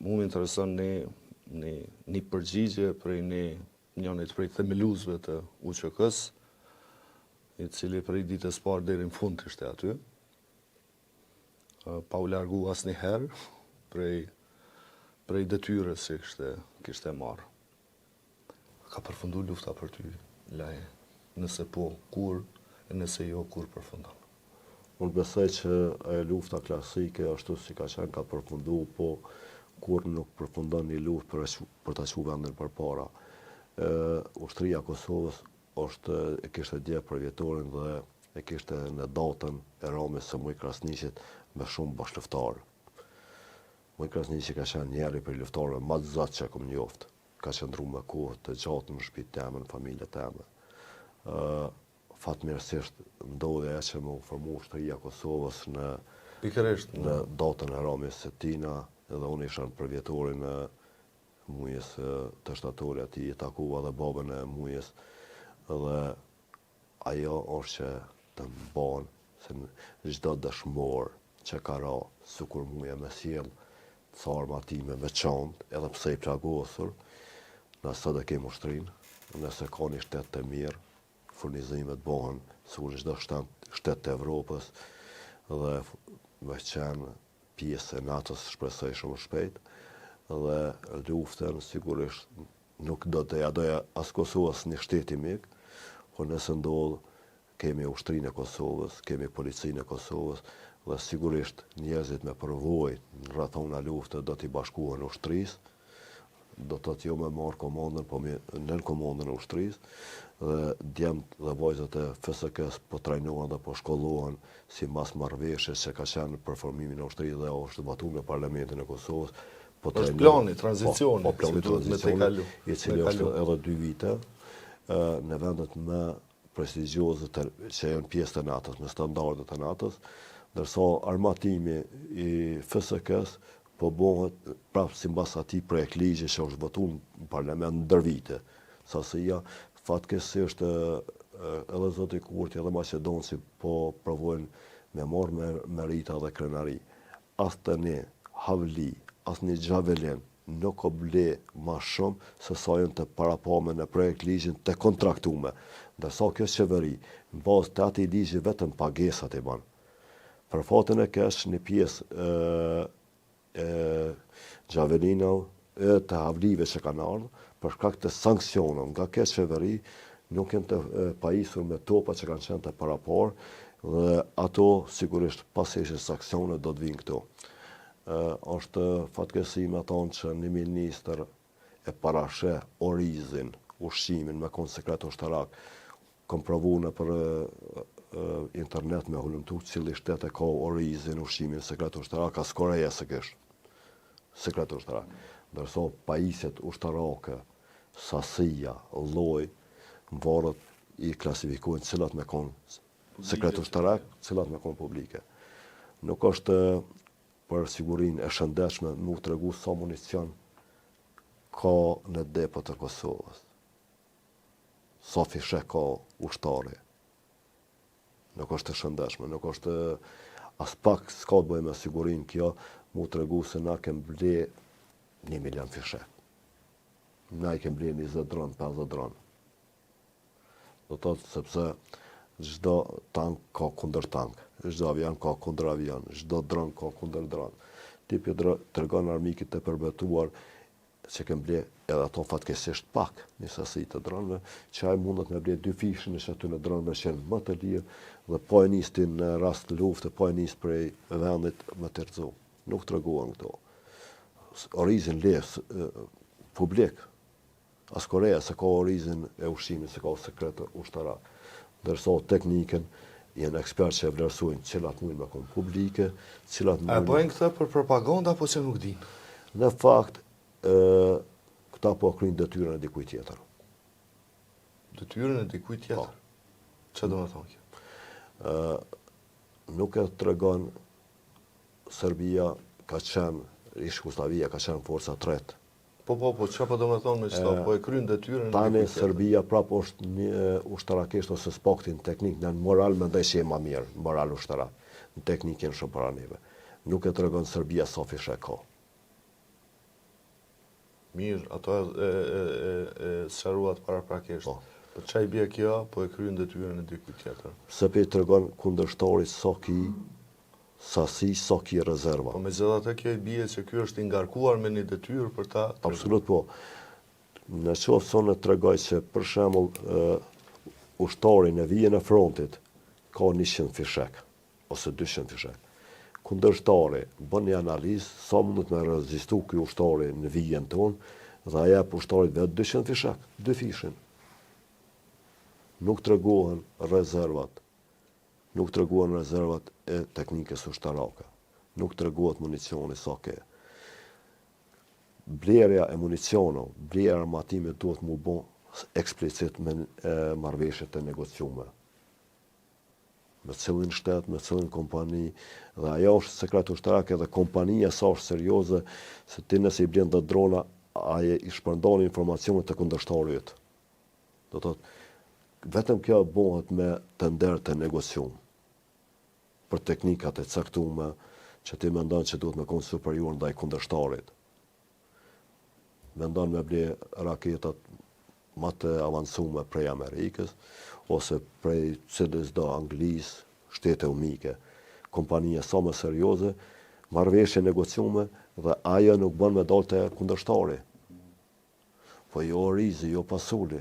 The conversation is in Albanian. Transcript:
Mu më intereson një përgjigje prej njënit prej themeluesve të UÇK-s, i cili prej ditës parë deri në fund ishte aty, pa u largu asnjëherë prej detyrës që kishte marrë. Ka përfundu lufta për ty, Laje? Nëse po, kur, e nëse jo, kur përfundon? Unë besoj që ajo lufta klasike ashtu si ka qenë ka përfundu, po kur nuk përfundon një luftë për ta qenë vendin përpara. Ushtria e Kosovës e kishte dje për vjetorin dhe e kishte në datën e ramës së Muj Krasniqit me shumë bashkëluftarë. Muj Krasniqi ka qenë njëri për luftarëve më të zot që kam njoftë. Ka qëndru me kohë të gjatë në shtëpitë teme, në familjen teme. Fatmirësisht ndodhi ajo që më u formu ushtria e Kosovës në datën e ramës së tina, edhe unë isha për vjetorin e mujës të shtatorit aty, e takova dhe babën e mujës, dhe ajo është që të mban se çdo dëshmor që ka ra, sikur muja me sjell arma time veçantë, edhe pse i plagosur, nëse do kemi ushtrinë, nëse ka një shtet të mirë, furnizimet bëhen sikur çdo shtet të Evropës, dhe me qenë pjesë e NATO-s shpresoj shumë shpejt, dhe luftën sigurisht nuk do të ja doja as Kosovës një shteti mik, por nëse ndodh kemi ushtrinë e Kosovës, kemi policinë e Kosovës, dhe sigurisht njerëzit me përvojë në rrethona lufte do t'i bashkohen ushtrisë, do të jo me marrë komandën, po me nën komandën e ushtrisë, dhe djemt dhe vajzat e FSK-s po trajnohen dhe po shkollohen si mas marrëveshjes që ka qenë për formimin e ushtrisë dhe është zbatuar në Parlamentin e Kosovës. Është plani tranzicioni, plani tranzicioni, i cili është edhe 2 vite, në vendet më prestigjioze që janë pjesë të NATO-s, në standardet e NATO-s, ndërsa armatimi i FSK-s po bëhet prapë sipas atij projekt ligji që është votuar në parlament ndër vite. Sasia fatkeqësisht edhe zoti Kurti edhe maqedonci po provojnë me marrë merita dhe krenari. As tani Havli, as një Xhavelin nuk o ble ma shumë se sa janë të parapame në projekt ligjin të kontraktume. Ndërsa kjo qeveri, në bazë të atij ligji vetëm pagesat i ban. Për fatin e keq, një pjesë Xhavelinov të Havlive që kanë ardhur, për shkak të sanksioneve nga kjo qeveri, nuk janë të pajisur me topa që kanë qenë të parapar, dhe ato sigurisht pas heqjes sanksioneve do të vinë këtu. Është fatkeqësi me thonë që një ministër e parasheh orizin, ushqimin me kon sekret ushtarak, kam provu në për internet me hulumtu cili shtet e ka orizin, ushqimin, sekret ushtarak, as Koreja se kish sekret ushtarak. Ndërsa pajisjet ushtarake, sasia, lloj, varet i klasifikohen cilat me kon sekret ushtarak, cilat me kon publike. Nuk është për sigurinë e shëndetshme mu tregu sa municion ka në depot të Kosovës. Sa fishe ka ushtari. Nuk është e shëndetshme, nuk është as pak s'ka të bëjë me sigurinë kjo, mu tregu se na kem ble 1 milion fishe. Na i kem ble 20 dron, 50 dron. Do të thotë sepse çdo tank ka kundër tank, çdo avion ka kundër avion, çdo dron ka kundër dron. Tipi tregon armikit të përbetuar që kem ble edhe ato fatkeqësisht pak një sasi të dronëve, që ai mundet me ble 2 fishë në aty në dronë me qenë më të lirë dhe po e nisti në rast të lufte, po e nis prej vendit më të rrezu. Nuk treguan këto. Orizin les publik. As Koreja se ka orizin e ushqimit, se ka sekret ushtarak. Ndërsa teknikën janë ekspertë që vlerësojnë cilat mund me kon publike, cilat mund. A bëjnë këtë për propaganda apo që nuk dinë? Në fakt këta po kryjnë detyrën e dikujt tjetër. Detyrën e dikujt tjetër? Çfarë do të thonë kjo? Nuk e tregon Serbia ka qenë, ish Jugoslavia ka qenë forca tretë. Po, çfarë po do të thonë me çfarë? Po e kryen detyrën. Tani Serbia prapë është një ushtarakisht ose spaktin teknik, në moral mendoj se e më mirë, moral ushtarak. Në teknikën shumë para neve. Nuk e tregon Serbia sa fishe ka. Mirë, ato e sqaruat paraprakisht. Po çai bie kjo, po e kryen detyrën e dikujt tjetër. Se pe tregon kundërshtarit sa ki sasi, sa ki rezerva. Po megjithatë kjo i bie që ky është i ngarkuar me një detyrë për ta. Absolut po. Në qoftë se unë tregoj që për shembull ushtari në vijën e frontit ka 100 fishek ose 200 fishek. Kundërshtari bën një analizë sa mund të rezistu ky ushtari në vijën tonë dhe jep ushtarit vetë 200 fishek, 2 fishin. Nuk tregohen rezervat. Nuk tregohen rezervat e teknikës ushtarake. Nuk tregohet municioni sa ke. Blerja e municionit, blerja e armatimit duhet mu bo eksplicit me marrëveshjet e negociume. Me cilin shtet, me cilin kompani, dhe ajo është sekret ushtarake dhe kompania sa është serioze, se ti nëse i blen dhe drona, aje i shpërndan informacionet të kundërshtarit. Do të thotë, vetëm kjo bëhet me tender të negocium për teknikat e caktuara që ti mendon që duhet me qenë superior ndaj kundërshtarit. Mendon me ble raketat më të avancuara prej Amerikës ose prej cilës do Anglisë, Shtete Unike. Kompania sa më serioze, marrëveshje negociume dhe ajo nuk bën me dalë te kundërshtari. Po jo orizi, jo pasuli.